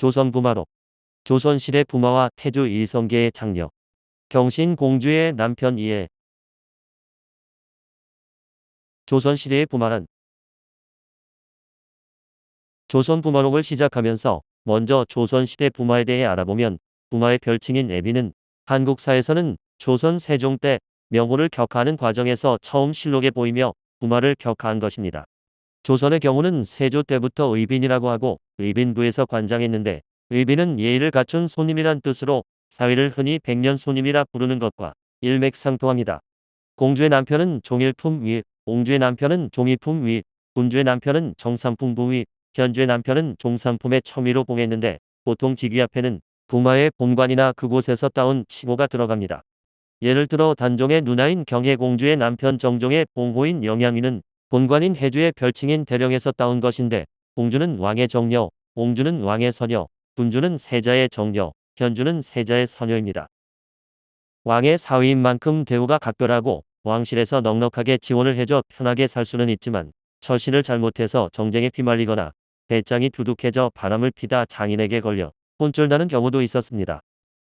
조선 부마록. 조선시대 부마와 태조 이성계의 장녀. 경신 공주의 남편 이해. 조선시대의 부마란 조선 부마록을 시작하면서 먼저 조선시대 부마에 대해 알아보면 부마의 별칭인 애비는 한국사에서는 조선 세종 때 명호를 격하하는 과정에서 처음 실록에 보이며 부마를 격하한 것입니다. 조선의 경우는 세조 때부터 의빈이라고 하고 의빈부에서 관장했는데 의빈은 예의를 갖춘 손님이란 뜻으로 사위를 흔히 백년 손님이라 부르는 것과 일맥상통합니다. 공주의 남편은 종일품 위, 옹주의 남편은 종이품 위, 군주의 남편은 정삼품 부위, 견주의 남편은 종삼품의 첨위로 봉했는데 보통 직위 앞에는 부마의 본관이나 그곳에서 따온 칭호가 들어갑니다. 예를 들어 단종의 누나인 경혜공주의 남편 정종의 봉호인 영양위는 본관인 해주의 별칭인 대령에서 따온 것인데 공주는 왕의 정녀, 옹주는 왕의 서녀, 군주는 세자의 정녀, 견주는 세자의 서녀입니다. 왕의 사위인 만큼 대우가 각별하고 왕실에서 넉넉하게 지원을 해줘 편하게 살 수는 있지만 처신을 잘못해서 정쟁에 휘말리거나 배짱이 두둑해져 바람을 피다 장인에게 걸려 혼쭐나는 경우도 있었습니다.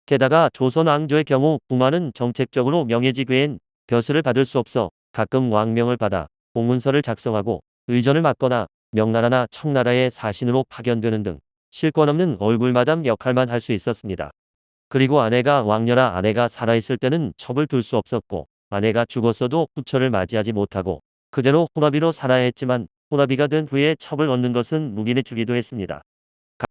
게다가 조선 왕조의 경우 부마는 정책적으로 명예직 외엔 벼슬을 받을 수 없어 가끔 왕명을 받아 공문서를 작성하고 의전을 맡거나 명나라나 청나라의 사신으로 파견되는 등 실권 없는 얼굴마담 역할만 할 수 있었습니다. 그리고 아내가 왕녀라 아내가 살아있을 때는 첩을 둘 수 없었고 아내가 죽었어도 후처를 맞이하지 못하고 그대로 혼화비로 살아야 했지만 혼화비가 된 후에 첩을 얻는 것은 묵인해 주기도 했습니다.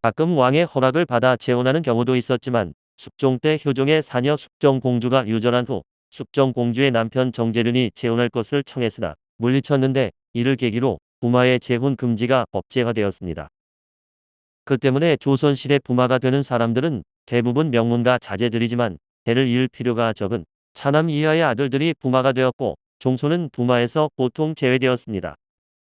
가끔 왕의 허락을 받아 재혼하는 경우도 있었지만 숙종 때 효종의 사녀 숙정공주가 유전한 후 숙정공주의 남편 정재륜이 재혼할 것을 청했으나 물리쳤는데 이를 계기로 부마의 재혼 금지가 법제화되었습니다. 그 때문에 조선시대 부마가 되는 사람들은 대부분 명문가 자제들이지만 대를 이을 필요가 적은 차남 이하의 아들들이 부마가 되었고 종소는 부마에서 보통 제외되었습니다.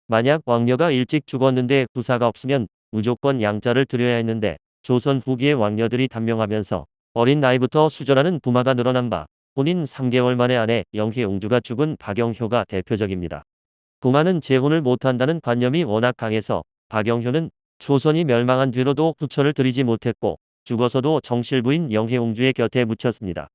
만약 왕녀가 일찍 죽었는데 후사가 없으면 무조건 양자를 드려야 했는데 조선 후기의 왕녀들이 단명하면서 어린 나이부터 수절하는 부마가 늘어난 바 혼인 3개월 만에 아내 영희옹주가 죽은 박영효가 대표적입니다. 부마는 재혼을 못한다는 관념이 워낙 강해서 박영효는 조선이 멸망한 뒤로도 후처를 드리지 못했고 죽어서도 정실부인 영혜옹주의 곁에 묻혔습니다.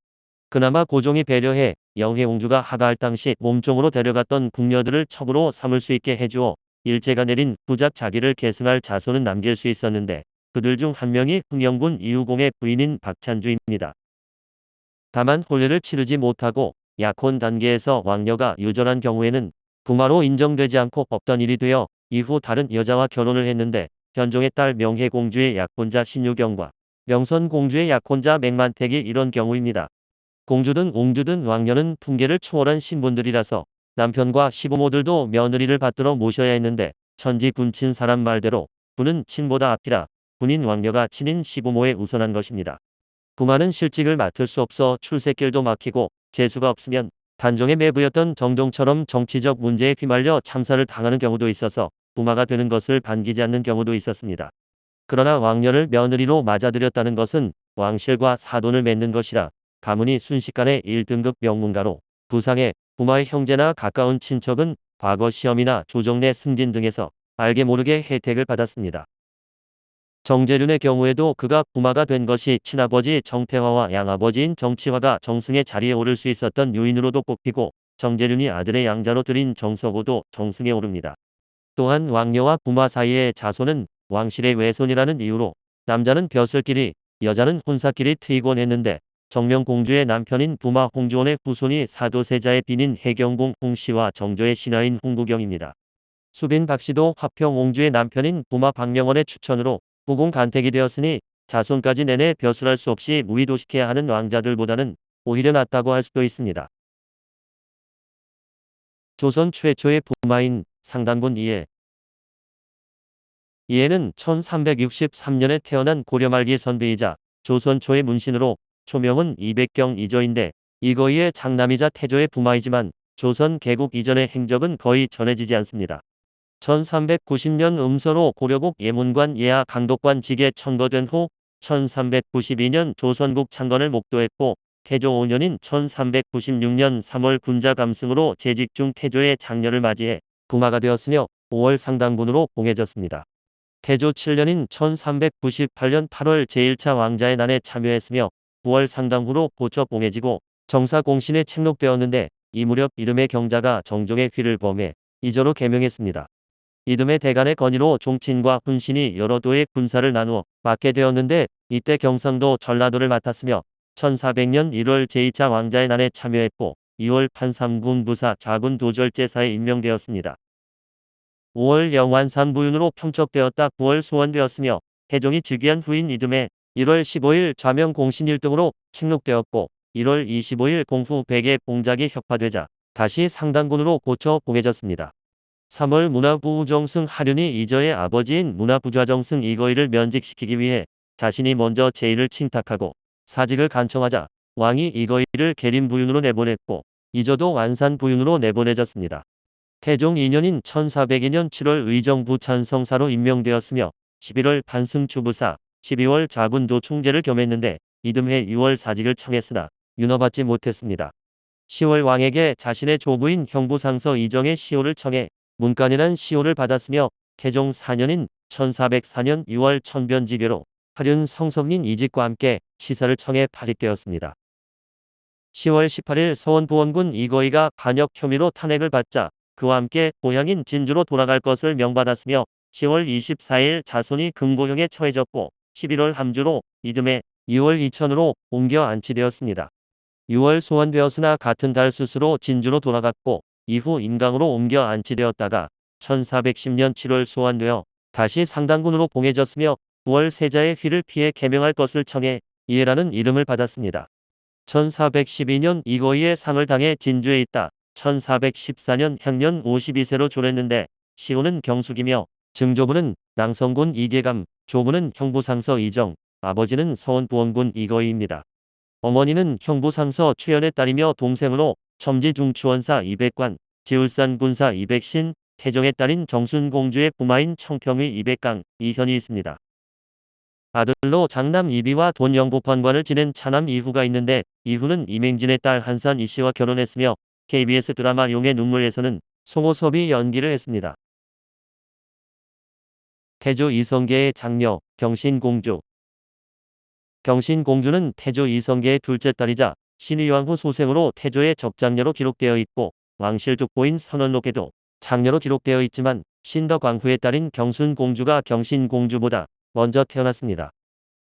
그나마 고종이 배려해 영혜옹주가 하가할 당시 몸종으로 데려갔던 궁녀들을 첩으로 삼을 수 있게 해주어 일제가 내린 후작 자기를 계승할 자손은 남길 수 있었는데 그들 중 한 명이 흥영군 이후공의 부인인 박찬주입니다. 다만 혼례를 치르지 못하고 약혼 단계에서 왕녀가 유전한 경우에는 부마로 인정되지 않고 없던 일이 되어 이후 다른 여자와 결혼을 했는데 현종의 딸 명혜공주의 약혼자 신유경과 명선공주의 약혼자 맹만택이 이런 경우입니다. 공주든 옹주든 왕녀는 풍계를 초월한 신분들이라서 남편과 시부모들도 며느리를 받들어 모셔야 했는데 천지군친 사람 말대로 부는 친보다 앞이라 군인 왕녀가 친인 시부모에 우선한 것입니다. 부마는 실직을 맡을 수 없어 출세길도 막히고 재수가 없으면 단종의 매부였던 정종처럼 정치적 문제에 휘말려 참사를 당하는 경우도 있어서 부마가 되는 것을 반기지 않는 경우도 있었습니다. 그러나 왕녀를 며느리로 맞아들였다는 것은 왕실과 사돈을 맺는 것이라 가문이 순식간에 1등급 명문가로 부상해 부마의 형제나 가까운 친척은 과거 시험이나 조정내 승진 등에서 알게 모르게 혜택을 받았습니다. 정재륜의 경우에도 그가 부마가 된 것이 친아버지 정태화와 양아버지인 정치화가 정승의 자리에 오를 수 있었던 요인으로도 꼽히고 정재륜이 아들의 양자로 들인 정서고도 정승에 오릅니다. 또한 왕녀와 부마 사이의 자손은 왕실의 외손이라는 이유로 남자는 벼슬끼리 여자는 혼사끼리 트이곤 했는데 정명공주의 남편인 부마 홍주원의 후손이 사도세자의 빈인 해경궁 홍씨와 정조의 신하인 홍구경입니다. 수빈 박씨도 화평 옹주의 남편인 부마 박명원의 추천으로 후궁 간택이 되었으니 자손까지 내내 벼슬할 수 없이 무위도식해야 하는 왕자들보다는 오히려 낫다고 할 수도 있습니다. 조선 최초의 부마인 상단군 이해. 이해는 1363년에 태어난 고려 말기 선비이자 조선 초의 문신으로 초명은 이백경 이조인데 이거이의 장남이자 태조의 부마이지만 조선 개국 이전의 행적은 거의 전해지지 않습니다. 1390년 음서로 고려국 예문관 예하 강독관 직에 천거된 후 1392년 조선국 창건을 목도했고 태조 5년인 1396년 3월 군자 감승으로 재직 중 태조의 장녀를 맞이해 부마가 되었으며 5월 상당군으로 봉해졌습니다. 태조 7년인 1398년 8월 제1차 왕자의 난에 참여했으며 9월 상당부로 고쳐 봉해지고 정사공신에 책록되었는데 이 무렵 이듬해 경자가 정종의 휘를 범해 이조로 개명했습니다. 이듬해 대간의 건의로 종친과 훈신이 여러 도의 군사를 나누어 맡게 되었는데 이때 경상도 전라도를 맡았으며 1400년 1월 제2차 왕자의 난에 참여했고 2월 판삼군 부사 좌군 도절제사에 임명되었습니다. 5월 영완산 부윤으로 평척되었다. 9월 소원되었으며 태종이 즉위한 후인 이듬해 1월 15일 좌명 공신 1등으로 책록되었고 1월 25일 공후 백의 봉작이 혁파되자 다시 상당군으로 고쳐 봉해졌습니다. 3월 문화부정승 하륜이 이저의 아버지인 문화부좌정승 이거이를 면직시키기 위해 자신이 먼저 제의를 칭탁하고 사직을 간청하자 왕이 이거이를 계림부윤으로 내보냈고 이저도 완산부윤으로 내보내졌습니다. 태종 2년인 1402년 7월 의정부 찬성사로 임명되었으며 11월 판승추부사, 12월 좌군도 총재를 겸했는데 이듬해 6월 사직을 청했으나 윤허받지 못했습니다. 10월 왕에게 자신의 조부인 형부상서 이정의 시호를 청해 문간이란 시호를 받았으며 태종 4년인 1404년 6월 천변지교로 하륜 성섭린 이직과 함께 치사를 청해 파직되었습니다. 10월 18일 서원부원군 이거이가 반역 혐의로 탄핵을 받자 그와 함께 고향인 진주로 돌아갈 것을 명받았으며 10월 24일 자손이 금고형에 처해졌고 11월 함주로 이듬해 2월 이천으로 옮겨 안치되었습니다. 6월 소환되었으나 같은 달 스스로 진주로 돌아갔고 이후 임강으로 옮겨 안치되었다가 1410년 7월 소환되어 다시 상당군으로 봉해졌으며 9월 세자의 휘를 피해 개명할 것을 청해 이해라는 이름을 받았습니다. 1412년 이거이의 상을 당해 진주에 있다. 1414년 향년 52세로 졸했는데 시호는 경숙이며 증조부는 낭성군 이계감, 조부는 형부상서 이정, 아버지는 서원부원군 이거이입니다. 어머니는 형부상서 최연의 딸이며 동생으로 첨지중추원사 이백관, 지울산 군사 이백신, 태종의 딸인 정순공주의 부마인 청평의 이백강, 이현이 있습니다. 아들로 장남 이비와 돈영부판관을 지낸 차남 이후가 있는데 이후는 이맹진의 딸 한산 이씨와 결혼했으며 KBS 드라마 용의 눈물에서는 송호섭이 연기를 했습니다. 태조 이성계의 장녀 경신공주. 경신공주는 태조 이성계의 둘째 딸이자 신의왕후 소생으로 태조의 접장녀로 기록되어 있고 왕실 족보인 선원록에도 장녀로 기록되어 있지만 신덕왕후의 딸인 경순공주가 경신공주보다 먼저 태어났습니다.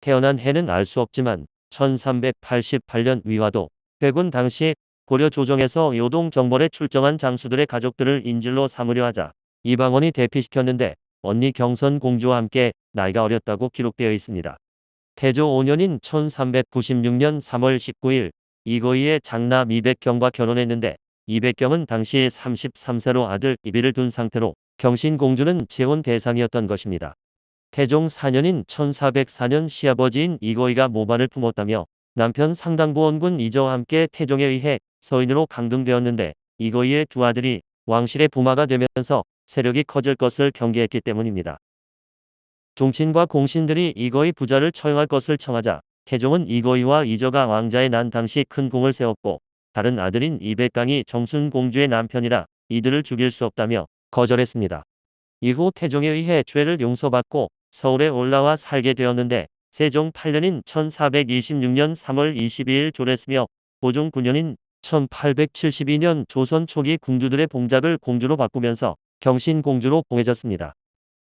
태어난 해는 알 수 없지만 1388년 위화도 회군 당시 고려 조정에서 요동 정벌에 출정한 장수들의 가족들을 인질로 삼으려 하자 이방원이 대피시켰는데 언니 경선공주와 함께 나이가 어렸다고 기록되어 있습니다. 태조 5년인 1396년 3월 19일 이거이의 장남 이백경과 결혼했는데 이백경은 당시 33세로 아들 이비를 둔 상태로 경신공주는 재혼 대상이었던 것입니다. 태종 4년인 1404년 시아버지인 이거이가 모반을 품었다며 남편 상당부원군 이저와 함께 태종에 의해 서인으로 강등되었는데 이거이의 두 아들이 왕실의 부마가 되면서 세력이 커질 것을 경계했기 때문입니다. 종친과 공신들이 이거이 부자를 처형할 것을 청하자 태종은 이거이와 이저가 왕자에 난 당시 큰 공을 세웠고 다른 아들인 이백강이 정순공주의 남편이라 이들을 죽일 수 없다며 거절했습니다. 이후 태종에 의해 죄를 용서받고 서울에 올라와 살게 되었는데 세종 8년인 1426년 3월 22일 졸했으며 고종 9년인 1872년 조선 초기 공주들의 봉작을 공주로 바꾸면서 경신공주로 봉해졌습니다.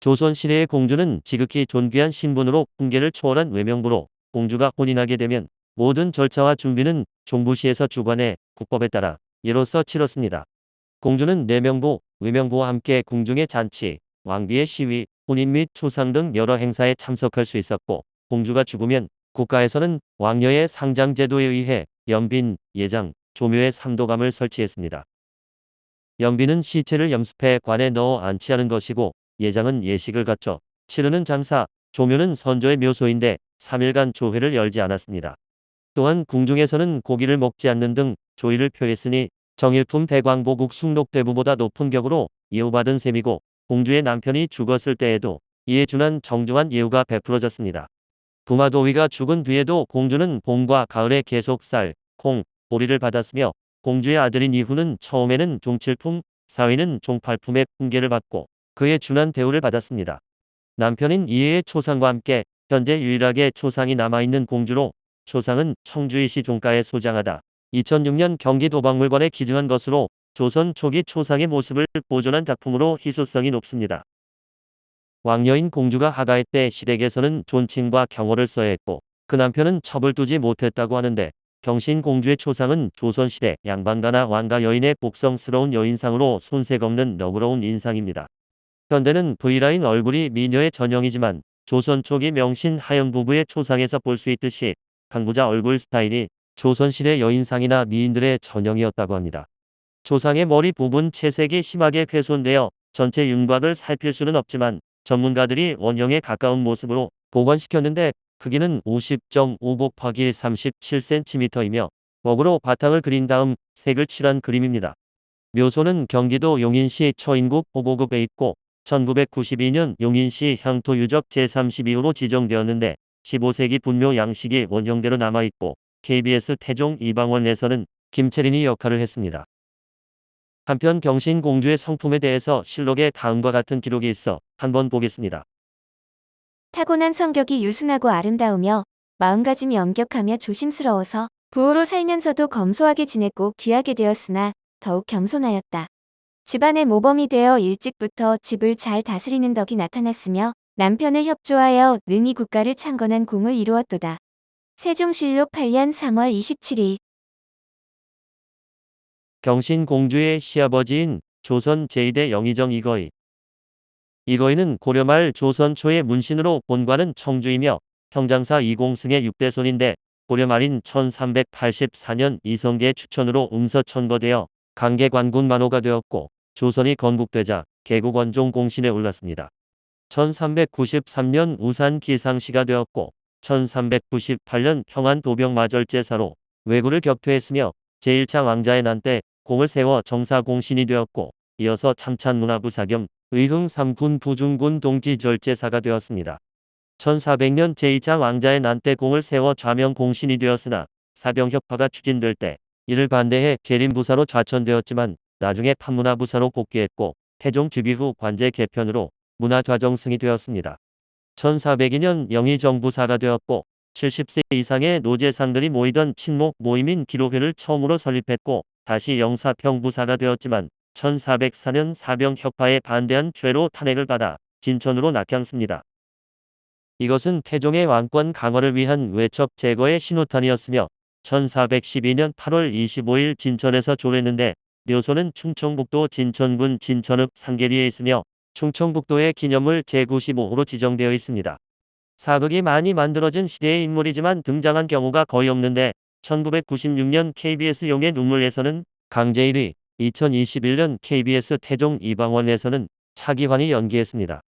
조선시대의 공주는 지극히 존귀한 신분으로 훈계를 초월한 외명부로 공주가 혼인하게 되면 모든 절차와 준비는 종부시에서 주관해 국법에 따라 예로써 치렀습니다. 공주는 내명부, 외명부와 함께 궁중의 잔치, 왕비의 시위, 혼인 및 추상 등 여러 행사에 참석할 수 있었고 공주가 죽으면 국가에서는 왕녀의 상장제도에 의해 연빈, 예장, 조묘의 삼도감을 설치했습니다. 연빈은 시체를 염습해 관에 넣어 안치하는 것이고 예장은 예식을 갖춰 치르는 장사, 조묘는 선조의 묘소인데 3일간 조회를 열지 않았습니다. 또한 궁중에서는 고기를 먹지 않는 등 조의를 표했으니 정일품 대광보국 숭록대부보다 높은 격으로 예우받은 셈이고 공주의 남편이 죽었을 때에도 이에 준한 정중한 예우가 베풀어졌습니다. 부마도위가 죽은 뒤에도 공주는 봄과 가을에 계속 쌀, 콩, 보리를 받았으며 공주의 아들인 이후는 처음에는 종칠품, 사위는 종팔품의 훈계를 받고 그에 준한 대우를 받았습니다. 남편인 이해의 초상과 함께 현재 유일하게 초상이 남아있는 공주로 초상은 청주이시 종가에 소장하다 2006년 경기도박물관에 기증한 것으로 조선 초기 초상의 모습을 보존한 작품으로 희소성이 높습니다. 왕여인 공주가 하가의 때 시댁에서는 존칭과 경호를 써야 했고 그 남편은 첩을 두지 못했다고 하는데 경신공주의 초상은 조선시대 양반가나 왕가 여인의 복성스러운 여인상으로 손색 없는 너그러운 인상입니다. 현대는 V라인 얼굴이 미녀의 전형이지만 조선 초기 명신 하연 부부의 초상에서 볼 수 있듯이 강부자 얼굴 스타일이 조선시대 여인상이나 미인들의 전형이었다고 합니다. 조상의 머리 부분 채색이 심하게 훼손되어 전체 윤곽을 살필 수는 없지만 전문가들이 원형에 가까운 모습으로 복원시켰는데 크기는 50.5 곱하기 37cm이며 먹으로 바탕을 그린 다음 색을 칠한 그림입니다. 묘소는 경기도 용인시 처인국 호보급에 있고 1992년 용인시 향토유적 제32호로 지정되었는데 15세기 분묘 양식이 원형대로 남아있고 KBS 태종 이방원에서는 김채린이 역할을 했습니다. 한편 경신공주의 성품에 대해서 실록에 다음과 같은 기록이 있어 한번 보겠습니다. 타고난 성격이 유순하고 아름다우며 마음가짐이 엄격하며 조심스러워서 부호로 살면서도 검소하게 지냈고 귀하게 되었으나 더욱 겸손하였다. 집안의 모범이 되어 일찍부터 집을 잘 다스리는 덕이 나타났으며 남편을 협조하여 능히 국가를 창건한 공을 이루었도다. 세종실록 8년 3월 27일 경신공주의 시아버지인 조선 제2대 영의정 이거희. 이거희는 고려 말 조선 초의 문신으로 본관은 청주이며 평장사 이공승의 6대손인데 고려 말인 1384년 이성계의 추천으로 음서천거되어 강계관군 만호가 되었고 조선이 건국되자 개국원종 공신에 올랐습니다. 1393년 우산 기상시가 되었고 1398년 평안 도병마절제사로 왜구를 격퇴했으며 제1차 왕자의 난 때 공을 세워 정사공신이 되었고 이어서 참찬문화부사 겸 의흥 3군 부중군 동지절제사가 되었습니다. 1400년 제2차 왕자의 난 때 공을 세워 좌명공신이 되었으나 사병협파가 추진될 때 이를 반대해 계림부사로 좌천되었지만 나중에 판문화부사로 복귀했고 태종 즉위 후 관제 개편으로 문화좌정승이 되었습니다. 1402년 영의정부사가 되었고 70세 이상의 노재상들이 모이던 친목 모임인 기로회를 처음으로 설립했고 다시 영사평부사가 되었지만 1404년 사병협파에 반대한 죄로 탄핵을 받아 진천으로 낙향습니다. 이것은 태종의 왕권 강화를 위한 외척 제거의 신호탄이었으며 1412년 8월 25일 진천에서 조례했는데 묘소는 충청북도 진천군 진천읍 상계리에 있으며 충청북도의 기념물 제95호로 지정되어 있습니다. 사극이 많이 만들어진 시대의 인물이지만 등장한 경우가 거의 없는데 1996년 KBS 용의 눈물에서는 강제일이 2021년 KBS 태종 이방원에서는 차기환이 연기했습니다.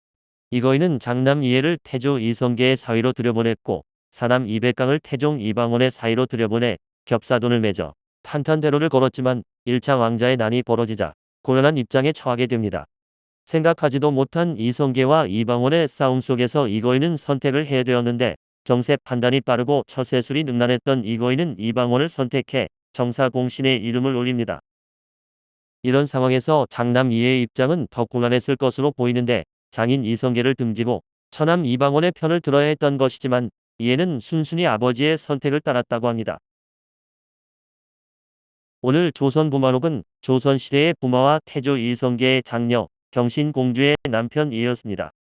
이거희는 장남 이해를 태조 이성계의 사위로 들여보냈고 사남 이백강을 태종 이방원의 사위로 들여보내 겹사돈을 맺어 탄탄대로를 걸었지만 1차 왕자의 난이 벌어지자 곤란한 입장에 처하게 됩니다. 생각하지도 못한 이성계와 이방원의 싸움 속에서 이거희는 선택을 해야 되었는데 정세 판단이 빠르고 처세술이 능란했던 이거희는 이방원을 선택해 정사공신의 이름을 올립니다. 이런 상황에서 장남 이해의 입장은 더 곤란했을 것으로 보이는데 장인 이성계를 등지고 처남 이방원의 편을 들어야 했던 것이지만 이해는 순순히 아버지의 선택을 따랐다고 합니다. 오늘 조선부마록은 조선시대의 부마와 태조 이성계의 장녀 경신공주의 남편 이해였습니다.